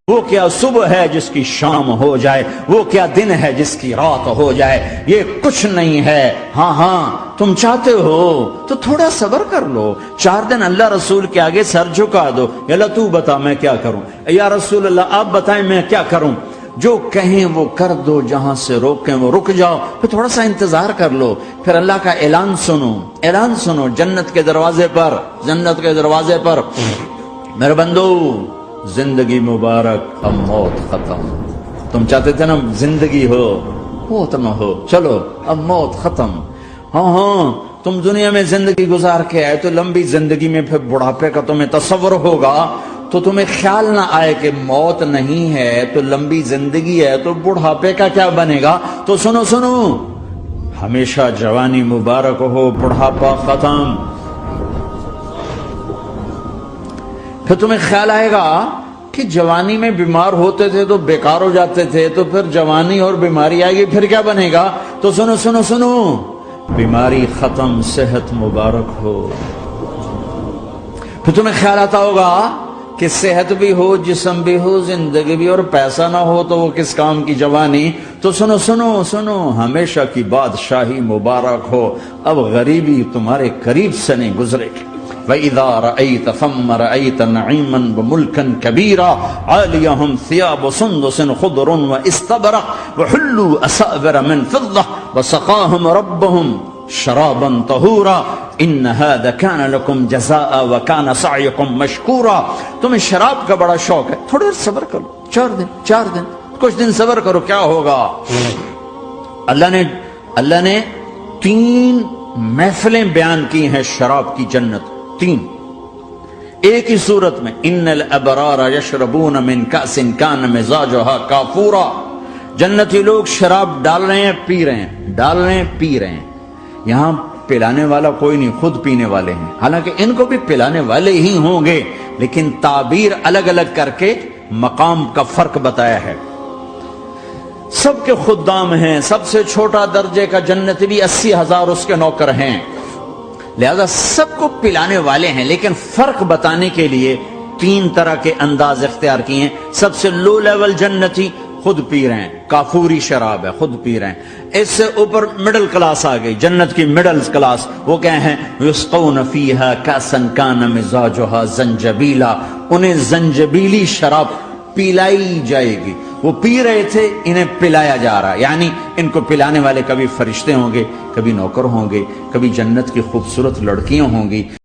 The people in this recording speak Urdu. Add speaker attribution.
Speaker 1: وہ کیا صبح ہے جس کی شام ہو جائے، وہ کیا دن ہے جس کی رات ہو جائے، یہ کچھ نہیں ہے۔ ہاں تم چاہتے ہو تو تھوڑا صبر کر لو، 4 دن اللہ رسول کے آگے سر جھکا دو، یا اللہ تو بتا میں کیا کروں، یا رسول اللہ آپ بتائیں میں کیا کروں، جو کہیں وہ کر دو، جہاں سے روکیں وہ رک جاؤ، پھر تھوڑا سا انتظار کر لو، پھر اللہ کا اعلان سنو جنت کے دروازے پر میرے بندو، زندگی مبارک، اب موت ختم۔ تم چاہتے تھے نا زندگی ہو، موت نہ ہو، چلو اب موت ختم۔ ہاں تم دنیا میں زندگی گزار کے آئے تو لمبی زندگی میں پھر بڑھاپے کا تمہیں تصور ہوگا، تو تمہیں خیال نہ آئے کہ موت نہیں ہے تو لمبی زندگی ہے تو بڑھاپے کا کیا بنے گا۔ تو سنو، ہمیشہ جوانی مبارک ہو، بڑھاپا ختم۔ پھر تمہیں خیال آئے گا کہ جوانی میں بیمار ہوتے تھے تو بیکار ہو جاتے تھے، تو پھر جوانی اور بیماری آئے گی، پھر کیا بنے گا۔ تو سنو، بیماری ختم، صحت مبارک ہو۔ پھر تمہیں خیال آتا ہوگا کہ صحت بھی ہو، جسم بھی ہو، زندگی بھی، اور پیسہ نہ ہو تو وہ کس کام کی جوانی۔ تو سنو، ہمیشہ کی بادشاہی مبارک ہو، اب غریبی تمہارے قریب سے نہیں گزرے گی۔ وَإِذَا رَأَيْتَ ثَمَّ رَأَيْتَ نَعِيمًا وَمُلْكًا كَبِيرًا عَالِيَهُمْ ثِيَابُ سُنْدُسٍ خُضْرٌ وَإِسْتَبْرَقٍ وَحُلُّوا أَسَاوِرَ مِنْ فِضَّةٍ وَسَقَاهُمْ رَبُّهُمْ شَرَابًا طَهُورًا إِنَّ هَذَا كَانَ لَكُمْ جَزَاءً وَكَانَ سَعْيُكُمْ مَشْكُورًا۔ تمہیں شراب کا بڑا شوق ہے، تھوڑا صبر کرو، 4 دن کچھ دن صبر کرو، کیا ہوگا۔ اللہ نے 3 محفلیں بیان کی ہیں شراب کی جنت، 3 ایک ہی صورت میں۔ ان الابرار یشربون من کأس کان مزاجها کافورا، جنتی لوگ شراب ڈال رہے ہیں پی رہے ہیں۔ یہاں پلانے والا کوئی نہیں، خود پینے والے ہیں، حالانکہ ان کو بھی پلانے والے ہی ہوں گے، لیکن تعبیر الگ الگ کر کے مقام کا فرق بتایا ہے۔ سب کے خدام ہیں، سب سے چھوٹا درجے کا جنتی بھی 80,000 اس کے نوکر ہیں، لہذا سب کو پلانے والے ہیں، لیکن فرق بتانے کے لیے 3 طرح کے انداز اختیار کیے ہیں۔ سب سے لو لیول جنتی خود پی رہے ہیں، کافوری شراب ہے، خود پی رہے ہیں۔ اس سے اوپر مڈل کلاس آ گئی، جنت کی مڈل کلاس، وہ کیا ہیں، یسقون فیہا کأسا کان مزاجها زنجبیلا، انہیں زنجبیلی شراب پلائی جائے گی۔ وہ پی رہے تھے، انہیں پلایا جا رہا ہے، یعنی ان کو پلانے والے کبھی فرشتے ہوں گے، کبھی نوکر ہوں گے، کبھی جنت کی خوبصورت لڑکیاں ہوں گی۔